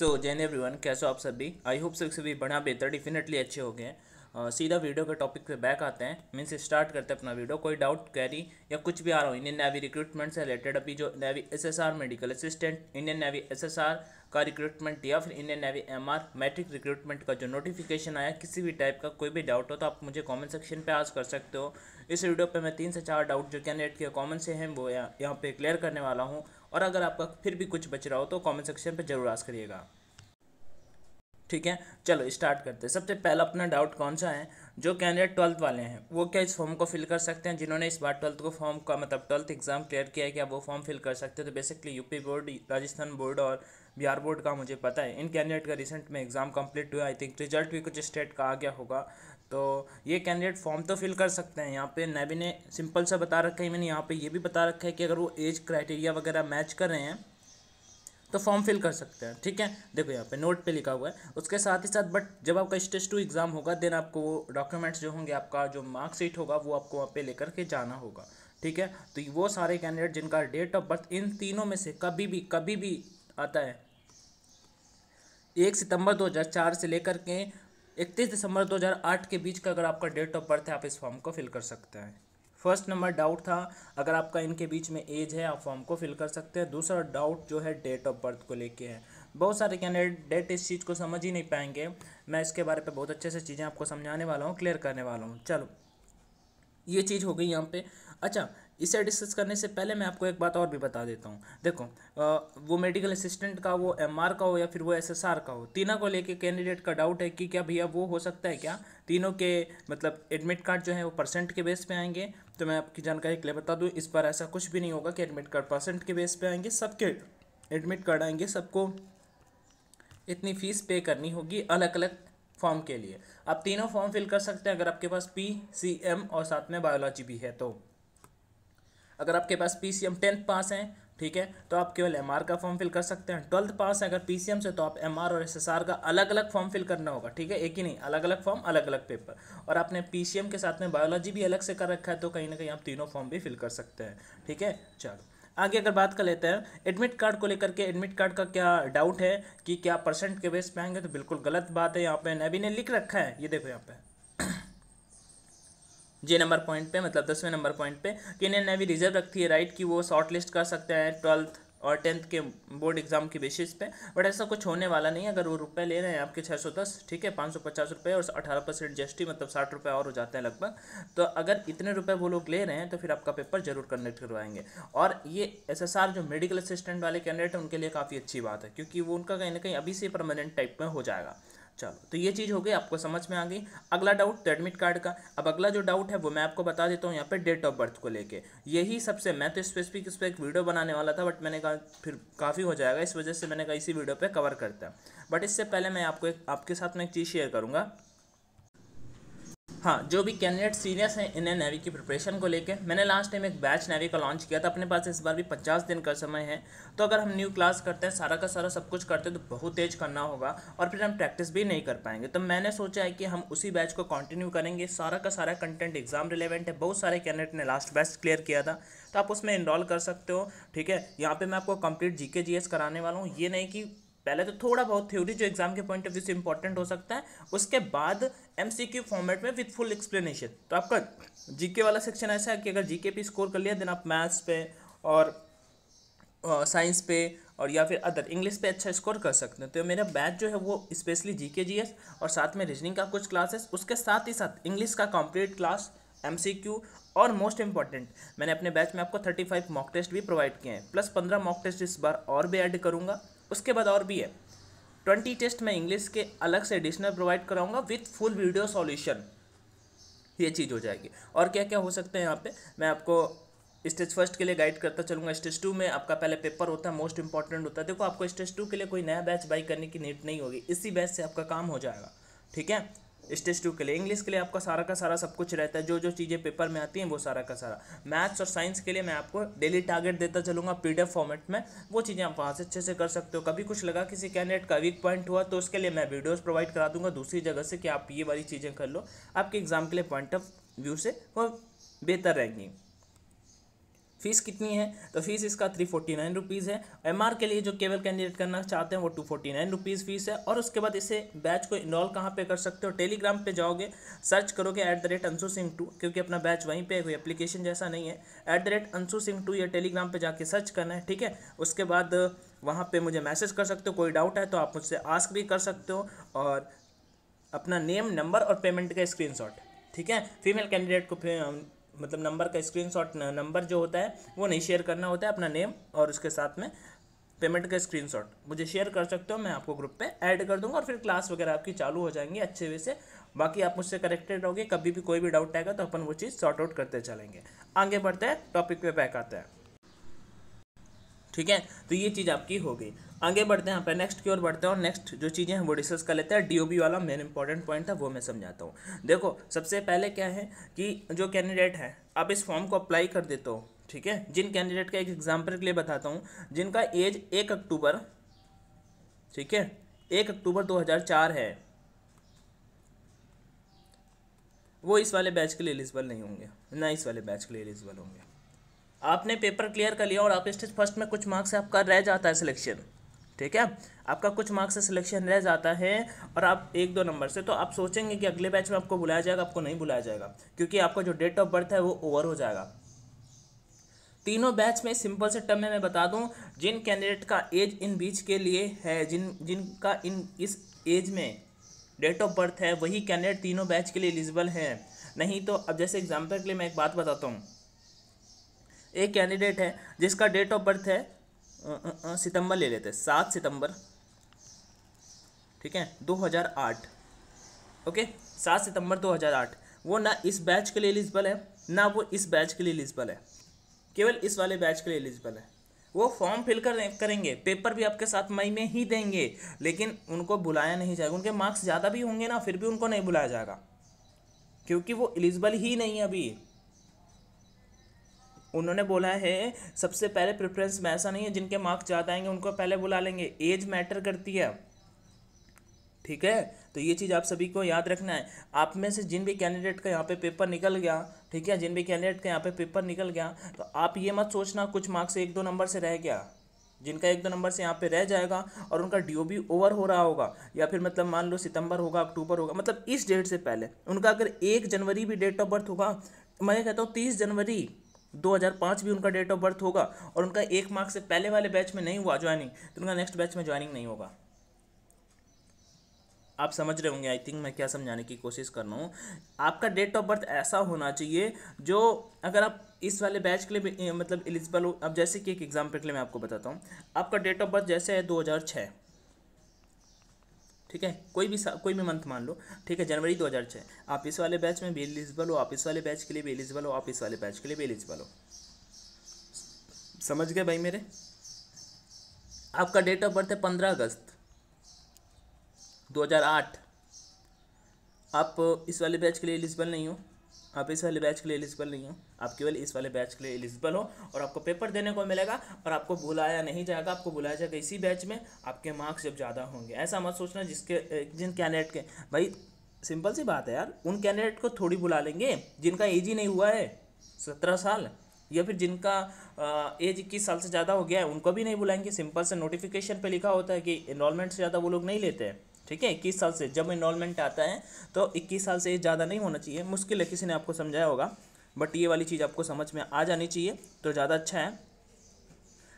जय हिंद एवरीवन, कैसे हो आप सभी। आई होप सभी बढ़िया बेहतर डेफिनेटली अच्छे हो गए हैं। सीधा वीडियो के टॉपिक पे बैक आते हैं, मीन्स स्टार्ट करते हैं अपना वीडियो। कोई डाउट क्वेरी या कुछ भी आ रहा हो इंडियन नेवी रिक्रूटमेंट से रिलेटेड, अभी जो navy SSR medical assistant, Indian navy SSR का रिक्रूटमेंट या फिर Indian navy MR matric recruitment का जो नोटिफिकेशन आया, किसी भी टाइप का कोई भी डाउट हो तो आप मुझे कमेंट सेक्शन पे आस्क कर सकते हो। इस वीडियो पे मैं 3 से 4 डाउट जो कैंडिडेट के कॉमन से हैं वो यहाँ पे क्लियर करने वाला हूँ। और अगर आपका फिर भी कुछ बच रहा हो तो कॉमेंट सेक्शन पर जरूर आस्क करिएगा। ठीक है, चलो स्टार्ट करते हैं। सबसे पहला अपना डाउट कौन सा है, जो कैंडिडेट 12th वाले हैं वो क्या इस फॉर्म को फिल कर सकते हैं। जिन्होंने इस बार 12th को फॉर्म का मतलब 12th एग्जाम क्लियर किया है, क्या वो फॉर्म फिल कर सकते हैं। तो basically UP board, Rajasthan board और बिहार बोर्ड का मुझे पता है। इन कैंडिडेट का रिसेंट में एग्जाम कंप्लीट हुआ, आई थिंक रिजल्ट भी कुछ स्टेट का आ गया होगा। तो ये कैंडिडेट फॉर्म तो फिल कर सकते हैं। यहाँ पे नेवी ने सिंपल सा बता रखा है, मैंने यहाँ पे ये भी बता रखा है कि अगर वो एज क्राइटेरिया वगैरह मैच कर रहे हैं तो फॉर्म फिल कर सकते हैं। ठीक है, देखो यहाँ पे नोट पे लिखा हुआ है। उसके साथ ही साथ बट जब आपका स्टेज 2 एग्जाम होगा देन आपको वो डॉक्यूमेंट्स जो होंगे, आपका जो मार्कशीट होगा वो आपको वहाँ पे लेकर के जाना होगा। ठीक है, तो वो सारे कैंडिडेट जिनका डेट ऑफ बर्थ इन तीनों में से कभी भी आता है 1 सितंबर 2004 से लेकर के 31 दिसंबर 2008 के बीच का अगर आपका डेट ऑफ बर्थ है, आप इस फॉर्म को फिल कर सकते हैं। फर्स्ट नंबर डाउट था, अगर आपका इनके बीच में एज है आप फॉर्म को फिल कर सकते हैं। दूसरा डाउट जो है डेट ऑफ बर्थ को लेके है। बहुत सारे कैंडिडेट इस चीज़ को समझ ही नहीं पाएंगे। मैं इसके बारे पे बहुत अच्छे से चीज़ें आपको समझाने वाला हूँ, क्लियर करने वाला हूँ। चलो ये चीज़ हो गई यहाँ पे। अच्छा, इसे डिस्कस करने से पहले मैं आपको एक बात और भी बता देता हूँ। देखो वो मेडिकल असिस्टेंट का, वो एमआर का हो या फिर वो एसएसआर का हो, तीनों को लेके कैंडिडेट का डाउट है कि क्या भैया वो हो सकता है क्या तीनों के मतलब एडमिट कार्ड जो है वो परसेंट के बेस पे आएंगे। तो मैं आपकी जानकारी के लिए बता दूँ, इस बार ऐसा कुछ भी नहीं होगा कि एडमिट कार्ड परसेंट के बेस पे आएंगे। सबके एडमिट कार्ड आएंगे, सबको इतनी फीस पे करनी होगी अलग अलग फॉर्म के लिए। आप तीनों फॉर्म फिल कर सकते हैं अगर आपके पास पीसीएम और साथ में बायोलॉजी भी है। तो अगर आपके पास पीसीएम 10th पास हैं, ठीक है, तो आप केवल एमआर का फॉर्म फिल कर सकते हैं। 12th पास है अगर पीसीएम से तो आप एमआर और एसएसआर का अलग अलग फॉर्म फिल करना होगा। ठीक है, एक ही नहीं, अलग अलग फॉर्म, अलग अलग पेपर। और आपने पीसीएम के साथ में बायोलॉजी भी अलग से कर रखा है तो कहीं ना कहीं आप तीनों फॉर्म भी फिल कर सकते हैं। ठीक है, चलो आगे अगर बात कर लेते हैं एडमिट कार्ड को लेकर के। एडमिट कार्ड का क्या डाउट है कि क्या परसेंट के बेस पे आएंगे, तो बिल्कुल गलत बात है। यहाँ पे नेवी ने लिख रखा है, ये देखो यहाँ पे जे नंबर पॉइंट पे, मतलब 10वें नंबर पॉइंट पे, कि इंडियन नेवी रिजर्व रखती है राइट कि वो शॉर्ट लिस्ट कर सकते हैं 12th और 10th के बोर्ड एग्जाम की बेसिस पे। बट ऐसा कुछ होने वाला नहीं है। अगर वो रुपए ले रहे हैं आपके 610, ठीक है, 550 रुपये और 18% जीएसटी, मतलब 60 रुपये और हो जाते हैं लगभग। तो अगर इतने रुपए वो लोग ले रहे हैं तो फिर आपका पेपर जरूर कंडक्ट करवाएंगे। और ये एसएसआर जो मेडिकल असिस्टेंट वाले कैंडिडेट हैं उनके लिए काफ़ी अच्छी बात है, क्योंकि वो उनका कहीं ना कहीं अभी से परमानेंट टाइप में हो जाएगा। चलो, तो ये चीज़ हो गई, आपको समझ में आ गई। अगला डाउट तो एडमिट कार्ड का। अब अगला जो डाउट है वो मैं आपको बता देता हूँ यहाँ पे डेट ऑफ बर्थ को लेके। यही सबसे, मैं तो स्पेसिफिक इस पर एक वीडियो बनाने वाला था बट मैंने कहा फिर काफ़ी हो जाएगा, इस वजह से मैंने कहा इसी वीडियो पे कवर करता है। बट इससे पहले मैं आपके साथ में एक चीज़ शेयर करूँगा। हाँ, जो भी कैंडिडेट सीरियस हैं इंडियन नेवी की प्रिपरेशन को लेके, मैंने लास्ट टाइम एक बैच नेवी का लॉन्च किया था। अपने पास इस बार भी 50 दिन का समय है। तो अगर हम न्यू क्लास करते हैं, सारा का सारा सब कुछ करते हैं तो बहुत तेज करना होगा और फिर हम प्रैक्टिस भी नहीं कर पाएंगे। तो मैंने सोचा है कि हम उसी बैच को कंटिन्यू करेंगे। सारा का सारा कंटेंट एग्जाम रिलेवेंट है। बहुत सारे कैंडिडेट ने लास्ट बैच क्लियर किया था तो आप उसमें इनरोल कर सकते हो। ठीक है, यहाँ पर मैं आपको कंप्लीट जीके जीएस कराने वाला हूँ। ये नहीं कि पहले तो थोड़ा बहुत थ्योरी जो एग्जाम के पॉइंट ऑफ व्यू से इंपॉर्टेंट हो सकता है, उसके बाद एमसीक्यू फॉर्मेट में विद फुल एक्सप्लेनेशन। तो आपका जीके वाला सेक्शन ऐसा है कि अगर जीके पे स्कोर कर लिया देन आप मैथ्स पे और साइंस पे और या फिर अदर इंग्लिश पे अच्छा स्कोर कर सकते हैं। तो मेरा बैच जो है वो स्पेशली जीके जीएस और साथ में रीजनिंग का कुछ क्लासेस, उसके साथ ही साथ इंग्लिश का कंप्लीट क्लास, एमसीक्यू और मोस्ट इंपॉर्टेंट मैंने अपने बैच में आपको 35 मॉक टेस्ट भी प्रोवाइड किए हैं, प्लस 15 मॉक टेस्ट इस बार और भी ऐड करूँगा। उसके बाद और भी है 20 टेस्ट मैं इंग्लिश के अलग से एडिशनल प्रोवाइड कराऊंगा विथ फुल वीडियो सॉल्यूशन। ये चीज़ हो जाएगी। और क्या क्या हो सकते हैं यहाँ पे मैं आपको स्टेज फर्स्ट के लिए गाइड करता चलूँगा। स्टेज 2 में आपका पहले पेपर होता है, मोस्ट इंपॉर्टेंट होता है। देखो आपको स्टेज 2 के लिए कोई नया बैच बाई करने की नीड नहीं होगी, इसी बैच से आपका काम हो जाएगा। ठीक है, स्टेज 2 के लिए इंग्लिश के लिए आपका सारा का सारा सब कुछ रहता है, जो जो चीज़ें पेपर में आती हैं वो सारा का सारा। मैथ्स और साइंस के लिए मैं आपको डेली टारगेट देता चलूँगा पीडीएफ फॉर्मेट में। वो चीज़ें आप वहाँ से अच्छे से कर सकते हो। कभी कुछ लगा किसी कैंडिडेट का वीक पॉइंट हुआ तो उसके लिए मैं वीडियोज़ प्रोवाइड करा दूंगा दूसरी जगह से कि आप ये वाली चीज़ें कर लो, आपके एग्जाम के लिए पॉइंट ऑफ व्यू से वो बेहतर रहेंगी। फीस कितनी है, तो फीस इसका 349 रुपीज़ है। MR के लिए जो केवल कैंडिडेट करना चाहते हैं वो 249 रुपीज़ फीस है। और उसके बाद इसे बैच को इनरोल कहाँ पे कर सकते हो, टेलीग्राम पे जाओगे, सर्च करोगे @अंशु सिंह 2, क्योंकि अपना बैच वहीं पे है, कोई एप्लीकेशन जैसा नहीं है। @अंशु सिंह 2 या टेलीग्राम पे जाके सर्च करना है, ठीक है। उसके बाद वहाँ पे मुझे मैसेज कर सकते हो, कोई डाउट है तो आप मुझसे आस्क भी कर सकते हो, और अपना नेम, नंबर और पेमेंट का स्क्रीनशॉट, ठीक है। फीमेल कैंडिडेट को मतलब नंबर का स्क्रीनशॉट, नंबर जो होता है वो नहीं शेयर करना होता है, अपना नेम और उसके साथ में पेमेंट का स्क्रीनशॉट मुझे शेयर कर सकते हो, मैं आपको ग्रुप पे ऐड कर दूंगा और फिर क्लास वगैरह आपकी चालू हो जाएंगी अच्छे वे से। बाकी आप मुझसे कनेक्टेड रहोगे, कभी भी कोई भी डाउट आएगा तो अपन वो चीज़ सॉर्ट आउट करते चलेंगे। आगे बढ़ते हैं, टॉपिक पे बैक आते हैं, ठीक है। तो ये चीज़ आपकी हो गई। आगे बढ़ते हैं, यहाँ पे नेक्स्ट की ओर बढ़ते हैं और नेक्स्ट जो चीज़ें हैं वो डिस्कस कर लेते हैं। DOB वाला मेन इंपॉर्टेंट पॉइंट था वो मैं समझाता हूँ। देखो सबसे पहले क्या है कि जो कैंडिडेट है आप इस फॉर्म को अप्लाई कर देते हो, ठीक है। जिन कैंडिडेट का एक एग्जाम्पल के लिए बताता हूँ, जिनका एज 1 अक्टूबर, ठीक है, 1 अक्टूबर 2004 है, वो इस वाले बैच के लिए एलिजिबल नहीं होंगे, ना इस वाले बैच के लिए एलिजिबल होंगे। आपने पेपर क्लियर कर लिया और आप स्टेज फर्स्ट में कुछ मार्क्स से आपका रह जाता है सिलेक्शन, ठीक है, आपका कुछ मार्क्स से सिलेक्शन रह जाता है और आप 1-2 नंबर से, तो आप सोचेंगे कि अगले बैच में आपको बुलाया जाएगा, आपको नहीं बुलाया जाएगा, क्योंकि आपका जो डेट ऑफ बर्थ है वो ओवर हो जाएगा। तीनों बैच में सिंपल से टर्म में मैं बता दूं, जिन कैंडिडेट का एज इन बीच के लिए है, जिनका इस एज में डेट ऑफ बर्थ है, वही कैंडिडेट तीनों बैच के लिए एलिजिबल है। नहीं तो अब जैसे एग्जाम्पल के लिए मैं एक बात बताता हूँ, एक कैंडिडेट है जिसका डेट ऑफ बर्थ है सितंबर ले लेते हैं, 7 सितंबर, ठीक है, 2008, ओके, 7 सितंबर 2008, वो ना इस बैच के लिए एलिजिबल है, ना वो इस बैच के लिए एलिजिबल है, केवल इस वाले बैच के लिए एलिजिबल है। वो फॉर्म फिल करेंगे, पेपर भी आपके साथ मई में ही देंगे, लेकिन उनको बुलाया नहीं जाएगा। उनके मार्क्स ज़्यादा भी होंगे ना, फिर भी उनको नहीं बुलाया जाएगा, क्योंकि वो एलिजिबल ही नहीं है अभी। उन्होंने बोला है सबसे पहले प्रेफरेंस में, ऐसा नहीं है जिनके मार्क्स ज़्यादा आएंगे उनको पहले बुला लेंगे, एज मैटर करती है, ठीक है। तो ये चीज़ आप सभी को याद रखना है। आप में से जिन भी कैंडिडेट का यहाँ पे पेपर निकल गया, ठीक है, जिन भी कैंडिडेट का यहाँ पे पेपर निकल गया, तो आप ये मत सोचना कुछ मार्क्स 1-2 नंबर से रह गया। जिनका 1-2 नंबर से यहाँ पे रह जाएगा और उनका DOB ओवर हो रहा होगा, या फिर मतलब मान लो सितंबर होगा, अक्टूबर होगा, मतलब इस डेट से पहले उनका अगर 1 जनवरी भी डेट ऑफ बर्थ होगा, मैं कहता हूँ 30 जनवरी 2005 भी उनका डेट ऑफ बर्थ होगा, और उनका 1 मार्क्स से पहले वाले बैच में नहीं हुआ ज्वाइनिंग, तो उनका नेक्स्ट बैच में ज्वाइनिंग नहीं होगा। आप समझ रहे होंगे आई थिंक मैं क्या समझाने की कोशिश कर रहा हूँ। आपका डेट ऑफ बर्थ ऐसा होना चाहिए जो, अगर आप इस वाले बैच के लिए मतलब एलिजिबल हो, अब जैसे कि एक एग्जाम्पल के लिए मैं आपको बताता हूँ, आपका डेट ऑफ बर्थ जैसे है 2006, ठीक है, कोई भी मंथ मान लो, ठीक है, जनवरी 2006, आप इस वाले बैच में भी एलिजिबल हो, आप इस वाले बैच के लिए भी एलिजिबल हो, आप इस वाले बैच के लिए भी एलिजिबल हो। समझ गए भाई मेरे। आपका डेट ऑफ बर्थ है 15 अगस्त 2008, आप इस वाले बैच के लिए एलिजिबल नहीं हो, आप इस वाले बैच के लिए एलिजिबल नहीं हो, आप केवल इस वाले बैच के लिए एलिजिबल हो, और आपको पेपर देने को मिलेगा और आपको बुलाया नहीं जाएगा, आपको बुलाया जाएगा इसी बैच में आपके मार्क्स जब ज़्यादा होंगे। ऐसा मत सोचना जिन कैंडिडेट के, भाई सिंपल सी बात है यार, उन कैंडिडेट को थोड़ी बुला लेंगे जिनका एज ही नहीं हुआ है 17 साल, या फिर जिनका एज 21 साल से ज़्यादा हो गया है, उनको भी नहीं बुलाएंगे। सिंपल से नोटिफिकेशन पे लिखा होता है कि इनरोलमेंट से ज़्यादा वो लोग नहीं लेते हैं, ठीक है। 21 साल से जब इनरोलमेंट आता है तो 21 साल से ज़्यादा नहीं होना चाहिए। मुश्किल है, किसी ने आपको समझाया होगा, बट ये वाली चीज़ आपको समझ में आ जानी चाहिए तो ज़्यादा अच्छा है।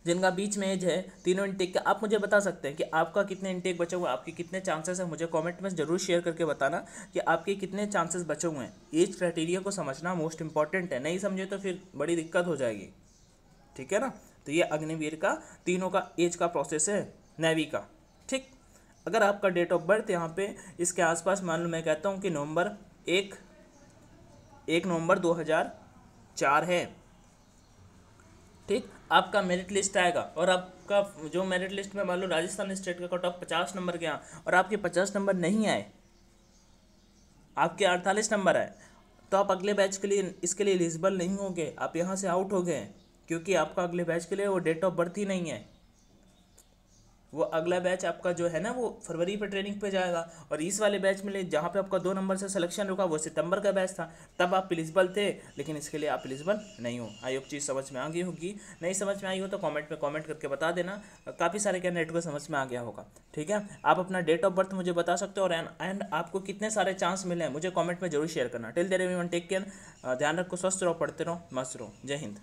जिनका बीच में एज है तीनों इनटेक का, आप मुझे बता सकते हैं कि आपका कितने इनटेक बचे हुए हैं, आपके कितने चांसेस हैं, मुझे कमेंट में ज़रूर शेयर करके बताना कि आपके कितने चांसेस बचे हुए हैं। एज क्राइटेरिया को समझना मोस्ट इंपॉर्टेंट है, नहीं समझे तो फिर बड़ी दिक्कत हो जाएगी, ठीक है ना। तो ये अग्निवीर का तीनों का एज का प्रोसेस है, नेवी का, ठीक। अगर आपका डेट ऑफ बर्थ यहाँ पे इसके आसपास मान लो, मैं कहता हूँ कि नवंबर 1 नवंबर 2004 है, ठीक, आपका मेरिट लिस्ट आएगा और आपका जो मेरिट लिस्ट में मान लो राजस्थान स्टेट का कट ऑफ 50 नंबर गया और आपके 50 नंबर नहीं आए, आपके 48 नंबर आए, तो आप अगले बैच के लिए इसके लिए एलिजिबल नहीं होंगे, आप यहाँ से आउट हो गए, क्योंकि आपका अगले बैच के लिए वो डेट ऑफ बर्थ ही नहीं है। वो अगला बैच आपका जो है ना वो फरवरी पे ट्रेनिंग पे जाएगा, और इस वाले बैच में जहाँ पे आपका 2 नंबर से सिलेक्शन रुका वो सितंबर का बैच था, तब आप एलिजिबल थे, लेकिन इसके लिए आप एलिजिबल नहीं हो। आई होप चीज़ समझ में आ गई होगी, नहीं समझ में आई हो तो कमेंट में कमेंट करके बता देना, काफ़ी सारे कैंडिडेट को समझ में आ गया होगा। ठीक है, आप अपना डेट ऑफ बर्थ मुझे बता सकते हो, और एंड आपको कितने सारे चांस मिले हैं मुझे कमेंट में जरूर शेयर करना। Till there everyone take care, ध्यान रखो, स्वस्थ रहो, पढ़ते रहो, मस्त रहो, जय हिंद।